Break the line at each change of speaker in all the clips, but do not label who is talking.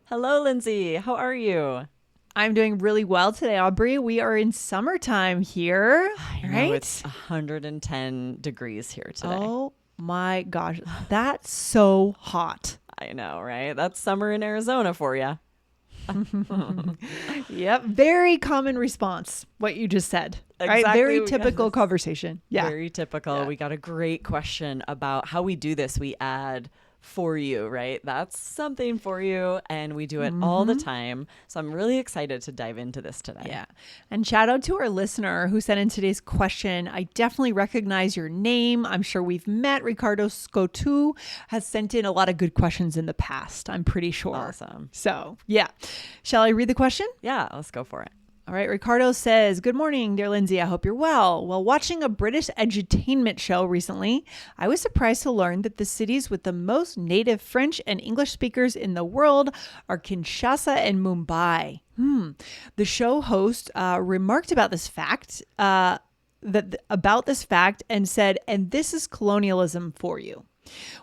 Hello, Lindsay. How are you?
I'm doing really well today, Aubrey. We are in summertime here,
I know
right?
it's 110 degrees here today.
Oh my gosh, that's so hot.
I know, right? That's summer in Arizona for you.
Yep, very common response, what you just said, right?
Exactly.
Very typical conversation. Yeah.
Very typical.
Yeah.
We got a great question about how we do this. We add for you, right? That's something for you. And we do it all the time. So I'm really excited to dive into this today.
Yeah. And shout out to our listener who sent in today's question. I definitely recognize your name. I'm sure we've met. Ricardo Scotu has sent in a lot of good questions in the past, I'm pretty sure.
Awesome.
So, yeah. Shall I read the question?
Yeah, let's go for it.
All right, Ricardo says, "Good morning, dear Lindsay. I hope you're well. While watching a British edutainment show recently, I was surprised to learn that the cities with the most native French and English speakers in the world are Kinshasa and Mumbai. The show host remarked about this fact, and said, and this is colonialism for you.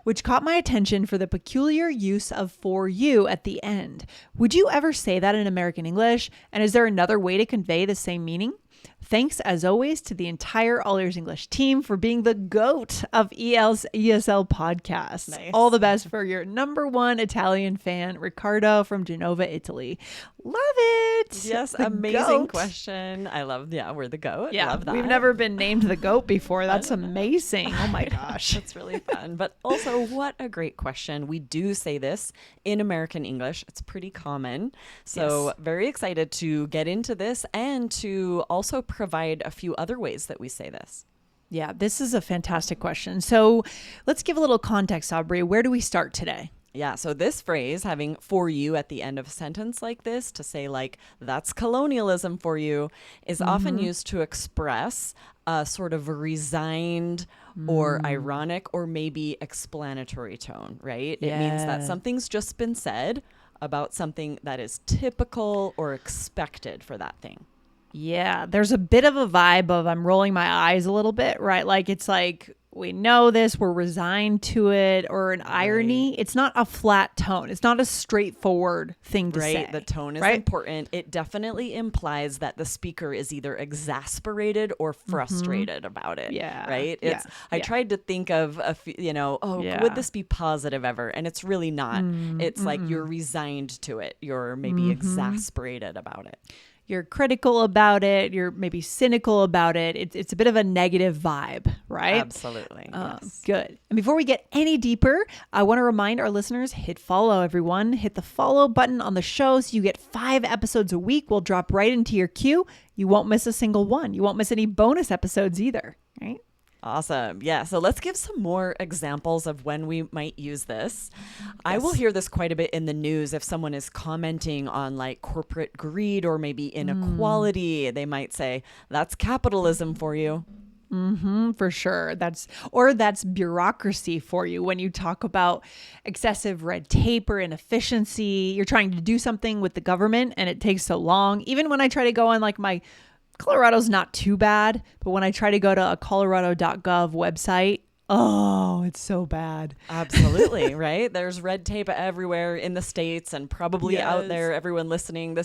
Which caught my attention for the peculiar use of for you at the end. Would you ever say that in American English? And is there another way to convey the same meaning? Thanks, as always, to the entire All Ears English team for being the GOAT of ESL podcasts.
Nice.
All the best for your number one Italian fan, Ricardo from Genova, Italy. Love it.
Yes,
The
amazing
GOAT.
question. I love, we're the GOAT.
Yeah,
Love that.
we've never been named the GOAT before. That's amazing. Oh my gosh.
That's really fun. But also, what a great question. We do say this in American English. It's pretty common. So,
Yes.
very excited to get into this and to also provide a few other ways that we say this.
Yeah, this is a fantastic question. So let's give a little context, Aubrey. Where do we start today?
Yeah, so this phrase, having for you at the end of a sentence like this to say, like, that's colonialism for you, is often used to express a sort of a resigned or ironic or maybe explanatory tone, right? It means that
Yeah.
something's just been said about something that is typical or expected for that thing.
Yeah, there's a bit of a vibe of I'm rolling my eyes a little bit, right? Like it's like we know this, we're resigned to it, or an irony. It's not a flat tone. It's not a straightforward thing to say.
Right. The tone is
right?
important. It definitely implies that the speaker is either exasperated or frustrated about it.
Yeah.
Right.
Yeah.
I
Yeah.
tried to think of,
Yeah.
would this be positive ever? And it's really not. It's like you're resigned to it. You're maybe exasperated about it.
You're critical about it. You're maybe cynical about it. It's a bit of a negative vibe, right?
Absolutely. Yes.
Good. And before we get any deeper, I want to remind our listeners, hit follow, everyone. Hit the follow button on the show so you get 5 episodes a week. We'll drop right into your queue. You won't miss a single one. You won't miss any bonus episodes either, right?
Awesome. Yeah. So let's give some more examples of when we might use this. I will hear this quite a bit in the news if someone is commenting on like corporate greed or maybe inequality. They might say, that's capitalism for you.
For sure. That's bureaucracy for you. When you talk about excessive red tape or inefficiency, you're trying to do something with the government and it takes so long. Even when I try to go on like my Colorado's not too bad, but when I try to go to a colorado.gov website, oh, it's so bad.
Absolutely. Right. There's red tape everywhere in the States and probably out
Yes.
there. Everyone listening,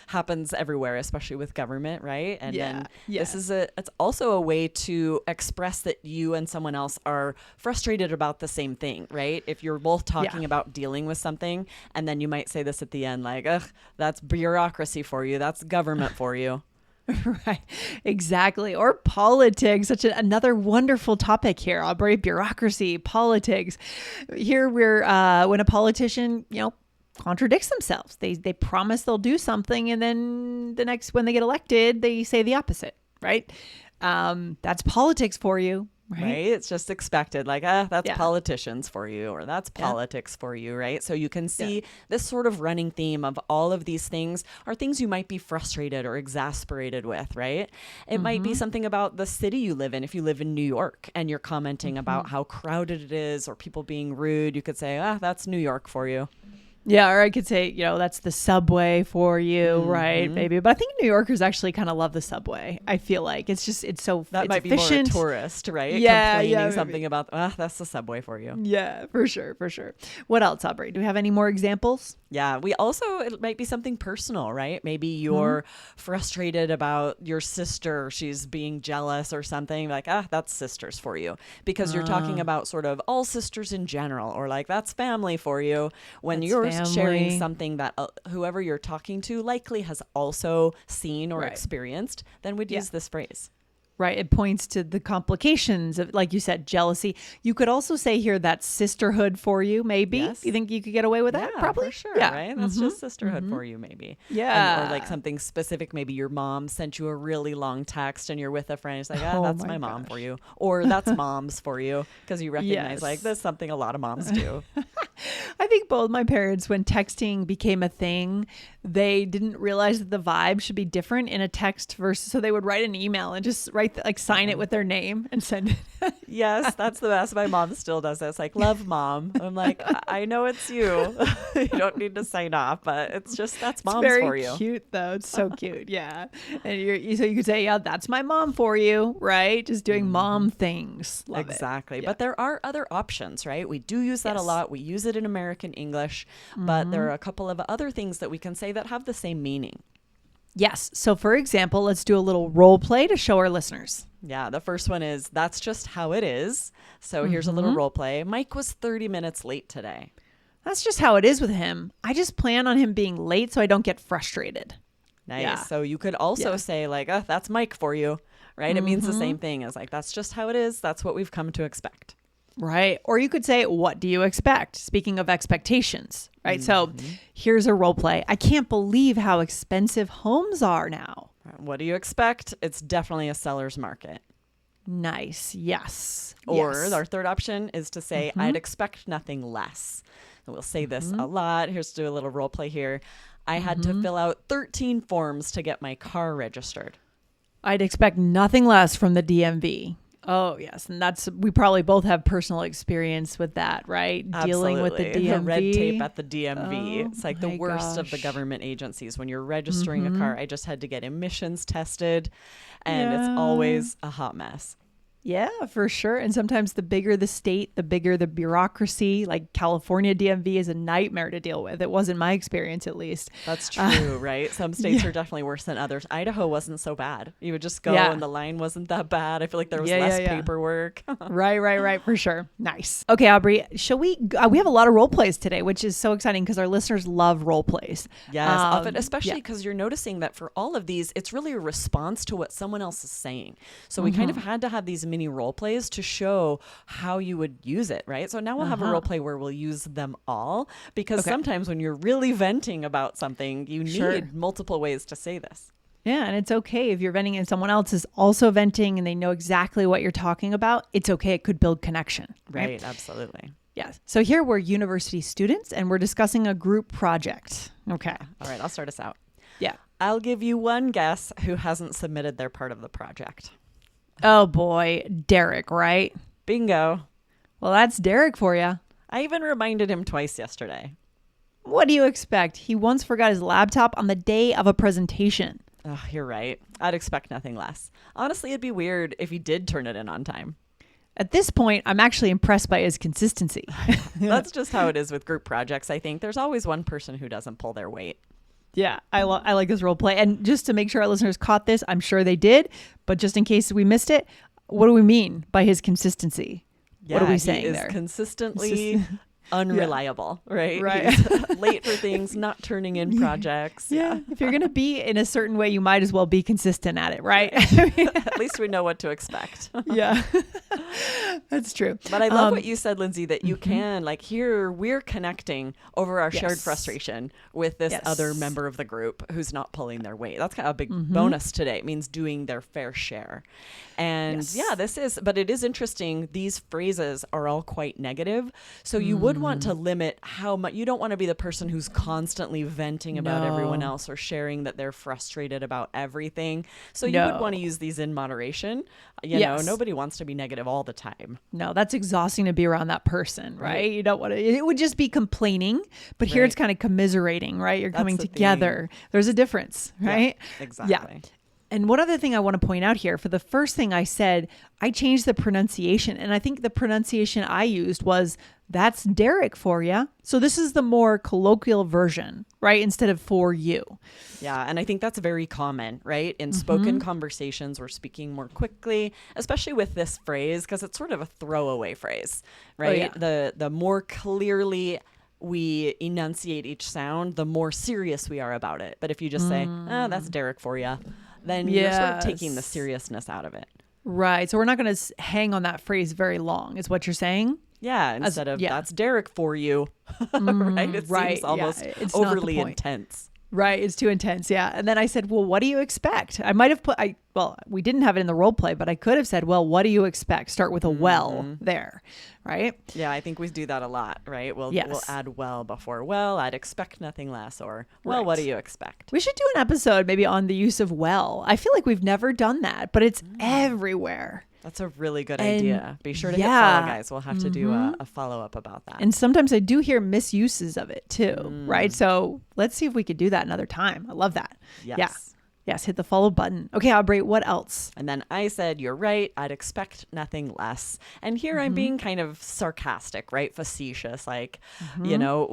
happens everywhere, especially with government. Right. And then it's also a way to express that you and someone else are frustrated about the same thing. Right. If you're both talking about dealing with something and then you might say this at the end, like, ugh, that's bureaucracy for you. That's government for you.
Right. Exactly. Or politics, another wonderful topic here. Aubrey, bureaucracy, politics. Here we're when a politician, contradicts themselves. They promise they'll do something and then when they get elected, they say the opposite, right? That's politics for you. Right.
It's just expected. Like, that's politicians for you, or that's politics for you. Right. So you can see this sort of running theme of all of these things are things you might be frustrated or exasperated with. Right. It might be something about the city you live in. If you live in New York and you're commenting about how crowded it is or people being rude, you could say, that's New York for you.
Yeah, or I could say, that's the subway for you, right? Maybe. But I think New Yorkers actually kind of love the subway. I feel like it's so
that
it's
might
efficient.
be more a tourist, right?
Yeah,
complaining something about that's the subway for you.
Yeah, for sure. What else, Aubrey? Do we have any more examples?
Yeah, it might be something personal, right? Maybe you're frustrated about your sister, she's being jealous or something, like, that's sisters for you, because you're talking about sort of all sisters in general, or like that's family for you. When you're sharing something that whoever you're talking to likely has also seen or experienced, then we'd use this phrase.
Right. It points to the complications of, like you said, jealousy. You could also say here that's sisterhood for you, maybe.
Yes.
You think you could get away with that? Probably.
For sure, right? That's just sisterhood for you, maybe.
Yeah.
Or like something specific. Maybe your mom sent you a really long text and you're with a friend. It's like, that's my mom for you. Or that's mom's for you, because you recognize like this is something a lot of moms do.
I think both my parents, when texting became a thing, they didn't realize that the vibe should be different in a text versus, so they would write an email and just sign it with their name and send it.
Yes, that's the best. My mom still does that. It's like, love, mom. I'm like, I know it's you. You don't need to sign off, but it's just, that's mom's for you.
Very cute though. It's so cute. Yeah. And so you could say, yeah, that's my mom for you, right? Just doing mom things. Love
exactly.
it. Yeah.
But there are other options, right? We do use that a lot. We use it in American English, but there are a couple of other things that we can say that have the same meaning.
Yes. So for example, let's do a little role play to show our listeners.
Yeah. The first one is, that's just how it is. So here's a little role play. Mike was 30 minutes late today.
That's just how it is with him. I just plan on him being late so I don't get frustrated.
Nice.
Yeah.
So you could also say like, that's Mike for you, right? It means the same thing as like, that's just how it is. That's what we've come to expect.
Right. Or you could say, what do you expect? Speaking of expectations, right? So here's a role play. I can't believe how expensive homes are now.
What do you expect? It's definitely a seller's market.
Nice. Yes.
Or our third option is to say, I'd expect nothing less. And we'll say this a lot. Here's to do a little role play here. I had to fill out 13 forms to get my car registered.
I'd expect nothing less from the DMV. Oh, yes. And we probably both have personal experience with that, right?
Absolutely.
Dealing with the DMV.
The red tape at the DMV.
Oh,
it's like the worst of the government agencies. When you're registering a car, I just had to get emissions tested, and it's always a hot mess.
Yeah, for sure. And sometimes the bigger the state, the bigger the bureaucracy. Like California DMV is a nightmare to deal with. It was in my experience, at least.
That's true, right? Some states are definitely worse than others. Idaho wasn't so bad. You would just go and the line wasn't that bad. I feel like there was less paperwork.
Right, for sure. Nice. Okay, Aubrey, shall we have a lot of role plays today, which is so exciting because our listeners love role plays.
Yes, often, especially because you're noticing that for all of these, it's really a response to what someone else is saying. So we kind of had to have these mini role plays to show how you would use it, right? So now we'll have a role play where we'll use them all, because sometimes when you're really venting about something, you need multiple ways to say this.
Yeah, and it's okay if you're venting and someone else is also venting and they know exactly what you're talking about. It's okay. It could build connection.
Right, absolutely.
Yes. So here we're university students and we're discussing a group project. Okay.
All right, I'll start us out.
Yeah.
I'll give you one guess who hasn't submitted their part of the project.
Oh boy, Derek, right?
Bingo.
Well, that's Derek for you.
I even reminded him twice yesterday.
What do you expect? He once forgot his laptop on the day of a presentation.
Oh, you're right. I'd expect nothing less. Honestly, it'd be weird if he did turn it in on time.
At this point, I'm actually impressed by his consistency.
That's just how it is with group projects, I think. There's always one person who doesn't pull their weight.
Yeah, I like this role play. And just to make sure our listeners caught this, I'm sure they did, but just in case we missed it, what do we mean by his consistency?
Yeah,
what are we saying
he is
there?
Consistently unreliable, right?
Right.
He's late for things, not turning in projects.
Yeah. If you're going to be in a certain way, you might as well be consistent at it, right?
At least we know what to expect.
Yeah. That's true.
But I love what you said, Lindsay, that you can, like, here we're connecting over our shared frustration with this other member of the group who's not pulling their weight. That's kind of a big bonus today. It means doing their fair share. And but it is interesting. These phrases are all quite negative. So you would want to limit how much. You don't want to be the person who's constantly venting about everyone else or sharing that they're frustrated about everything. So you would want to use these in moderation. You know, nobody wants to be negative all all the time.
No, that's exhausting to be around that person, right? You don't want to, it would just be complaining, but here it's kind of commiserating, right? You're coming together. There's a difference, right?
Yeah, exactly.
Yeah. And one other thing I want to point out here, for the first thing I said, I changed the pronunciation. And I think the pronunciation I used was, that's Derek for you. So this is the more colloquial version, right? Instead of for you.
Yeah. And I think that's very common, right? In spoken conversations, we're speaking more quickly, especially with this phrase, because it's sort of a throwaway phrase, right? The more clearly we enunciate each sound, the more serious we are about it. But if you just say, oh, that's Derek for you, then you're sort of taking the seriousness out of it.
Right. So we're not going to hang on that phrase very long, is what you're saying?
Yeah. Instead of that's Derek for you, right? It seems almost
it's
overly intense.
Right. It's too intense. Yeah. And then I said, well, what do you expect? I might have we didn't have it in the role play, but I could have said, well, what do you expect? Start with a well there. Right.
Yeah. I think we do that a lot, right? We'll add well before, well, I'd expect nothing less, or, well, what do you expect?
We should do an episode maybe on the use of well. I feel like we've never done that, but it's everywhere.
That's a really good idea. Be sure to hit follow, guys. We'll have to do a follow-up about that.
And sometimes I do hear misuses of it too, right? So let's see if we could do that another time. I love that.
Yes.
Yeah. Yes, hit the follow button. Okay, Aubrey, what else?
And then I said, you're right. I'd expect nothing less. And here I'm being kind of sarcastic, right? Facetious. Like, you know,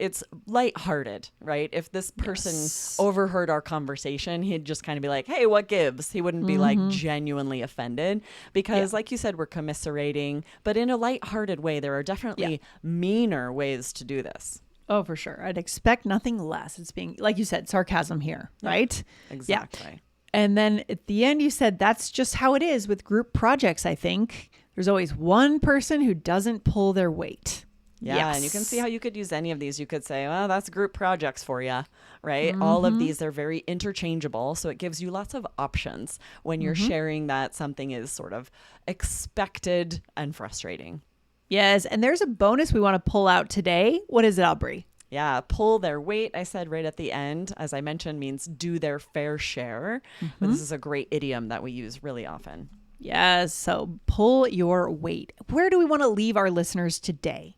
it's lighthearted, right? If this person overheard our conversation, he'd just kind of be like, hey, what gives? He wouldn't be like genuinely offended because like you said, we're commiserating, but in a lighthearted way. There are definitely meaner ways to do this.
Oh, for sure. I'd expect nothing less. It's being, like you said, sarcasm here, right?
Exactly.
Yeah. And then at the end, you said that's just how it is with group projects, I think. There's always one person who doesn't pull their weight.
Yeah, and you can see how you could use any of these. You could say, well, that's group projects for you, right? All of these, they're very interchangeable. So it gives you lots of options when you're sharing that something is sort of expected and frustrating.
Yes, and there's a bonus we want to pull out today. What is it, Aubrey?
Yeah, pull their weight, I said right at the end, as I mentioned, means do their fair share. But this is a great idiom that we use really often.
Yes, so pull your weight. Where do we want to leave our listeners today?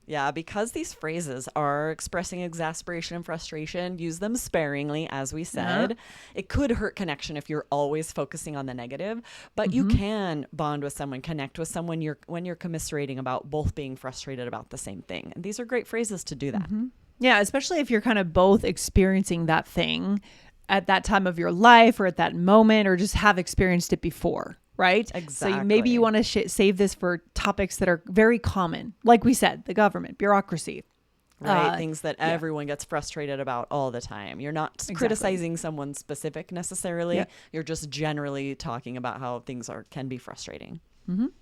Yeah, because these phrases are expressing exasperation and frustration, use them sparingly, as we said. It could hurt connection if you're always focusing on the negative, but you can bond with someone, connect with someone when you're commiserating about both being frustrated about the same thing. And these are great phrases to do that.
Yeah, especially if you're kind of both experiencing that thing at that time of your life or at that moment, or just have experienced it before. Right?
Exactly.
So maybe you want to save this for topics that are very common. Like we said, the government, bureaucracy.
Right? Things that everyone gets frustrated about all the time. You're not criticizing someone specific necessarily. You're just generally talking about how things can be frustrating.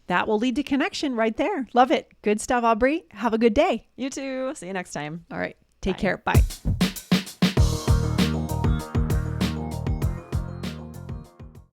That will lead to connection right there. Love it. Good stuff, Aubrey. Have a good day.
You too. See you next time.
All right. Take care. Bye.